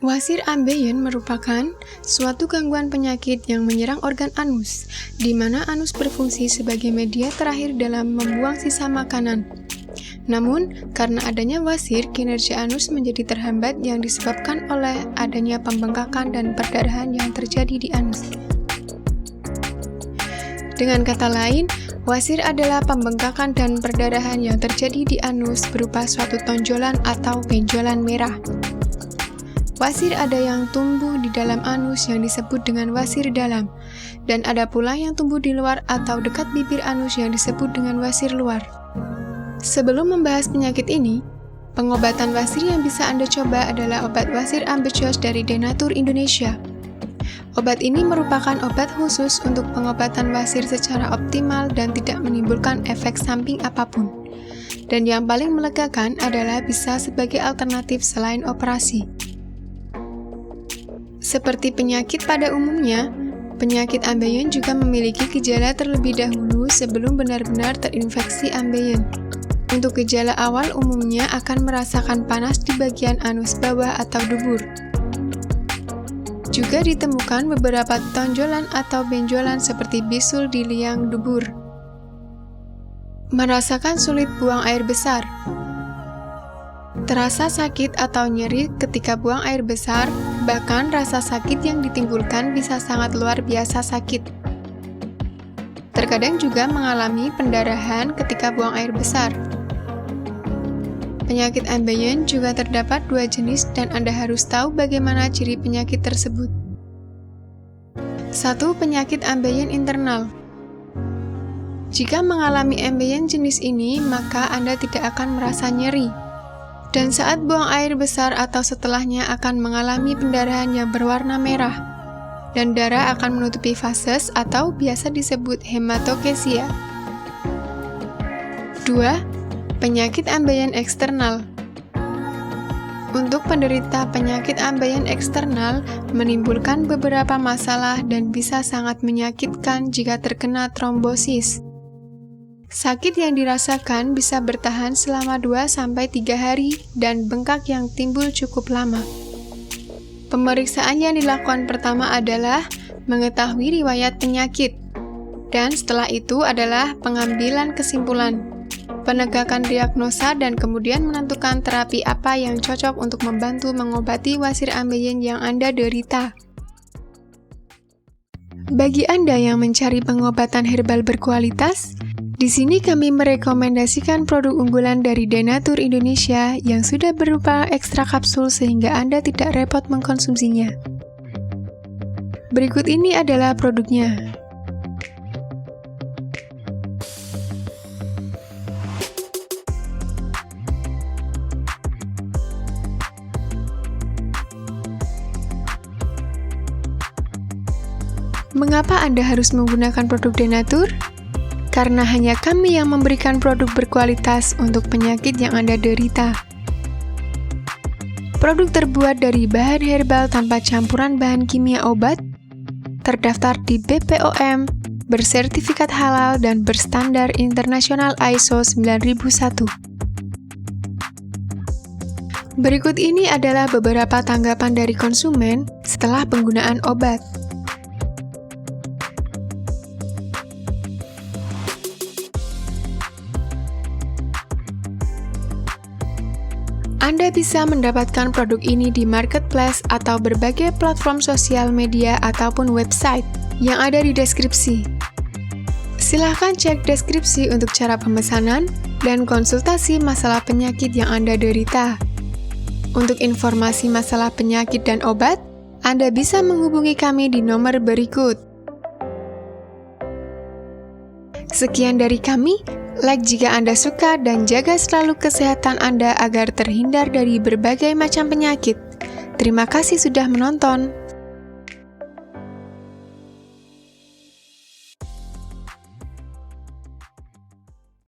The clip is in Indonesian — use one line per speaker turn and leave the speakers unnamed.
Wasir ambeien merupakan suatu gangguan penyakit yang menyerang organ anus, di mana anus berfungsi sebagai media terakhir dalam membuang sisa makanan. Namun, karena adanya wasir, kinerja anus menjadi terhambat yang disebabkan oleh adanya pembengkakan dan perdarahan yang terjadi di anus. Dengan kata lain, wasir adalah pembengkakan dan perdarahan yang terjadi di anus berupa suatu tonjolan atau benjolan merah. Wasir ada yang tumbuh di dalam anus yang disebut dengan wasir dalam, dan ada pula yang tumbuh di luar atau dekat bibir anus yang disebut dengan wasir luar. Sebelum membahas penyakit ini, pengobatan wasir yang bisa Anda coba adalah obat wasir ambecios dari Denatur Indonesia. Obat ini merupakan obat khusus untuk pengobatan wasir secara optimal dan tidak menimbulkan efek samping apapun. Dan yang paling melegakan adalah bisa sebagai alternatif selain operasi. Seperti penyakit pada umumnya, penyakit ambeien juga memiliki gejala terlebih dahulu sebelum benar-benar terinfeksi ambeien. Untuk gejala awal umumnya akan merasakan panas di bagian anus bawah atau dubur. Juga ditemukan beberapa tonjolan atau benjolan seperti bisul di liang dubur. Merasakan sulit buang air besar. Terasa sakit atau nyeri ketika buang air besar, bahkan rasa sakit yang ditimbulkan bisa sangat luar biasa sakit. Terkadang juga mengalami pendarahan ketika buang air besar. Penyakit ambeien juga terdapat dua jenis dan Anda harus tahu bagaimana ciri penyakit tersebut. 1. Penyakit ambeien internal. Jika mengalami ambeien jenis ini, maka Anda tidak akan merasa nyeri. Dan saat buang air besar atau setelahnya akan mengalami pendarahan yang berwarna merah. Dan darah akan menutupi vases atau biasa disebut hematokesia. 2. Penyakit ambeien eksternal. Untuk penderita penyakit ambeien eksternal menimbulkan beberapa masalah dan bisa sangat menyakitkan jika terkena trombosis. Sakit yang dirasakan bisa bertahan selama 2-3 hari dan bengkak yang timbul cukup lama. Pemeriksaan yang dilakukan pertama adalah mengetahui riwayat penyakit, dan setelah itu adalah pengambilan kesimpulan, penegakan diagnosa, dan kemudian menentukan terapi apa yang cocok untuk membantu mengobati wasir ambeien yang Anda derita. Bagi Anda yang mencari pengobatan herbal berkualitas, di sini kami merekomendasikan produk unggulan dari Denatur Indonesia yang sudah berupa ekstra kapsul sehingga Anda tidak repot mengkonsumsinya. Berikut ini adalah produknya. Mengapa Anda harus menggunakan produk Denatur? Karena hanya kami yang memberikan produk berkualitas untuk penyakit yang Anda derita. Produk terbuat dari bahan herbal tanpa campuran bahan kimia obat, terdaftar di BPOM, bersertifikat halal dan berstandar internasional ISO 9001. Berikut ini adalah beberapa tanggapan dari konsumen setelah penggunaan obat. Anda bisa mendapatkan produk ini di marketplace atau berbagai platform sosial media ataupun website yang ada di deskripsi. Silahkan cek deskripsi untuk cara pemesanan dan konsultasi masalah penyakit yang Anda derita. Untuk informasi masalah penyakit dan obat, Anda bisa menghubungi kami di nomor berikut. Sekian dari kami. Like jika Anda suka dan jaga selalu kesehatan Anda agar terhindar dari berbagai macam penyakit. Terima kasih sudah menonton.